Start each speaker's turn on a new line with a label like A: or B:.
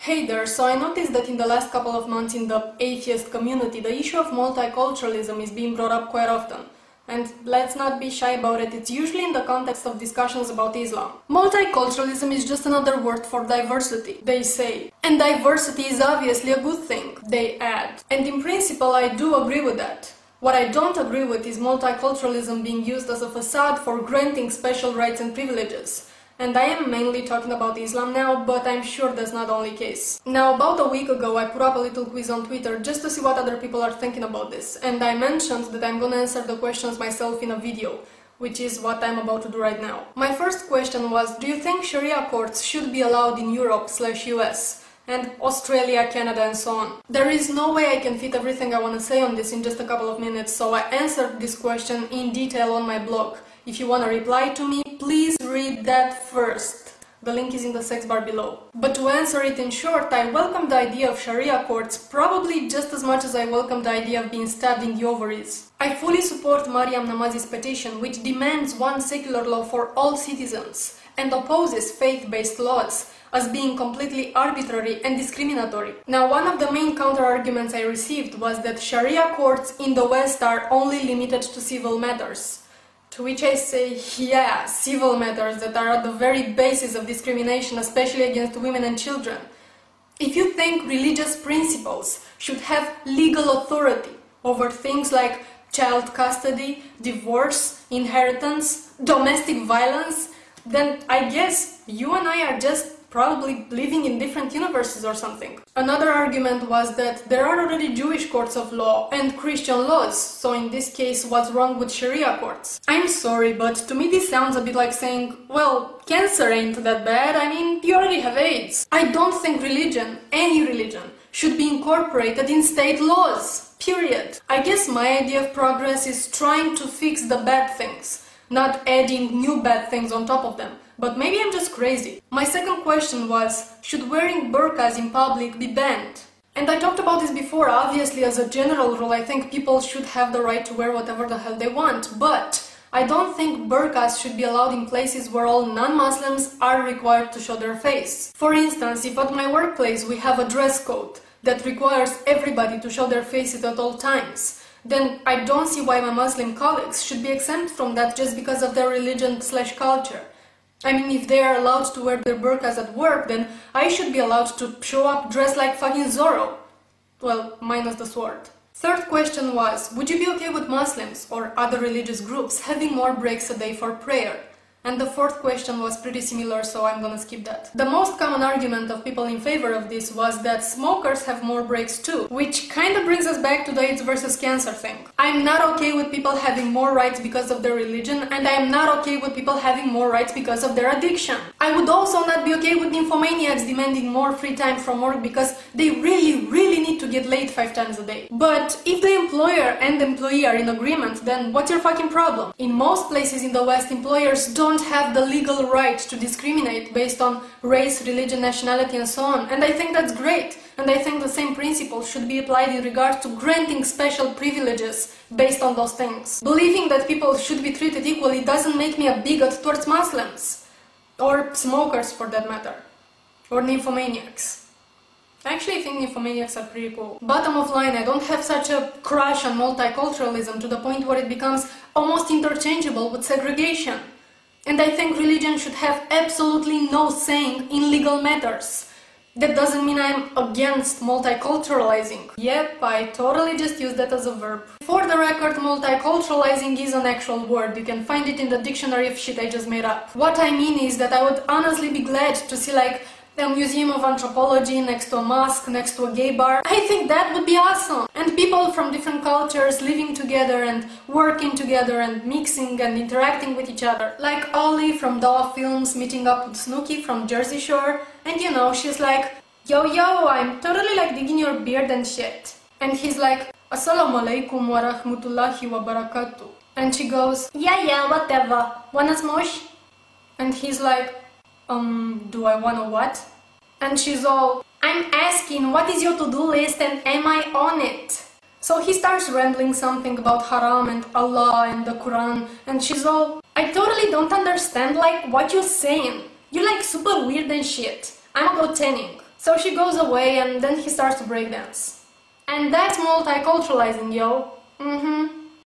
A: Hey there, so I noticed that in the last couple of months in the atheist community, the issue of multiculturalism is being brought up quite often. And let's not be shy about it, it's usually in the context of discussions about Islam. Multiculturalism is just another word for diversity, they say. And diversity is obviously a good thing, they add. And in principle, I do agree with that. What I don't agree with is multiculturalism being used as a facade for granting special rights and privileges. And I am mainly talking about Islam now, but I'm sure that's not the only case. Now, about a week ago, I put up a little quiz on Twitter just to see what other people are thinking about this. And I mentioned that I'm gonna answer the questions myself in a video, which is what I'm about to do right now. My first question was, do you think Sharia courts should be allowed in Europe/US? And Australia, Canada, and so on. There is no way I can fit everything I want to say on this in just a couple of minutes, so I answered this question in detail on my blog. If you want to reply to me, please read that first. The link is in the sex bar below. But to answer it in short, I welcome the idea of Sharia courts probably just as much as I welcome the idea of being stabbed in the ovaries. I fully support Mariam Namazi's petition, which demands one secular law for all citizens and opposes faith-based laws as being completely arbitrary and discriminatory. Now, one of the main counter-arguments I received was that Sharia courts in the West are only limited to civil matters. To which I say, yeah, civil matters that are at the very basis of discrimination, especially against women and children. If you think religious principles should have legal authority over things like child custody, divorce, inheritance, domestic violence, then I guess you and I are just probably living in different universes or something. Another argument was that there are already Jewish courts of law and Christian laws, so in this case, what's wrong with Sharia courts? I'm sorry, but to me this sounds a bit like saying, well, cancer ain't that bad, I mean, you already have AIDS. I don't think religion, any religion, should be incorporated in state laws, period. I guess my idea of progress is trying to fix the bad things, not adding new bad things on top of them. But maybe I'm just crazy. My second question was, should wearing burqas in public be banned? And I talked about this before, obviously as a general rule I think people should have the right to wear whatever the hell they want, but I don't think burqas should be allowed in places where all non-Muslims are required to show their face. For instance, if at my workplace we have a dress code that requires everybody to show their faces at all times, then I don't see why my Muslim colleagues should be exempt from that just because of their religion/culture. I mean, if they are allowed to wear their burqas at work, then I should be allowed to show up dressed like fucking Zorro. Well, minus the sword. Third question was, would you be okay with Muslims or other religious groups having more breaks a day for prayer? And the fourth question was pretty similar, so I'm gonna skip that. The most common argument of people in favor of this was that smokers have more breaks too, which kinda brings us back to the AIDS versus cancer thing. I'm not okay with people having more rights because of their religion, and I am not okay with people having more rights because of their addiction. I would also not be okay with nymphomaniacs demanding more free time from work because they really need to get laid 5 times a day. But if the employer and employee are in agreement, then what's your fucking problem? In most places in the West, employers don't have the legal right to discriminate based on race, religion, nationality and so on, and I think that's great, and I think the same principle should be applied in regard to granting special privileges based on those things. Believing that people should be treated equally doesn't make me a bigot towards Muslims, or smokers for that matter, or nymphomaniacs. I actually think nymphomaniacs are pretty cool. Bottom of line, I don't have such a crush on multiculturalism to the point where it becomes almost interchangeable with segregation. And I think religion should have absolutely no saying in legal matters. That doesn't mean I'm against multiculturalizing. Yep, I totally just used that as a verb. For the record, multiculturalizing is an actual word. You can find it in the dictionary of shit I just made up. What I mean is that I would honestly be glad to see like a museum of anthropology next to a mosque, next to a gay bar. I think that would be awesome. And people from different cultures living together and working together and mixing and interacting with each other. Like Ollie from Doll Films meeting up with Snooki from Jersey Shore, and you know, she's like, yo, I'm totally like digging your beard and shit. And he's like, Assalamu alaikum wa rahmatullahi wa barakatuh. And she goes, yeah, whatever. Wanna smosh? And he's like, do I wanna what? And she's all, I'm asking what is your to-do list and am I on it? So he starts rambling something about haram and Allah and the Quran, and she's all, I totally don't understand like what you're saying. You're like super weird and shit. I'ma go tanning. So she goes away and then he starts to breakdance. And that's multiculturalizing, yo.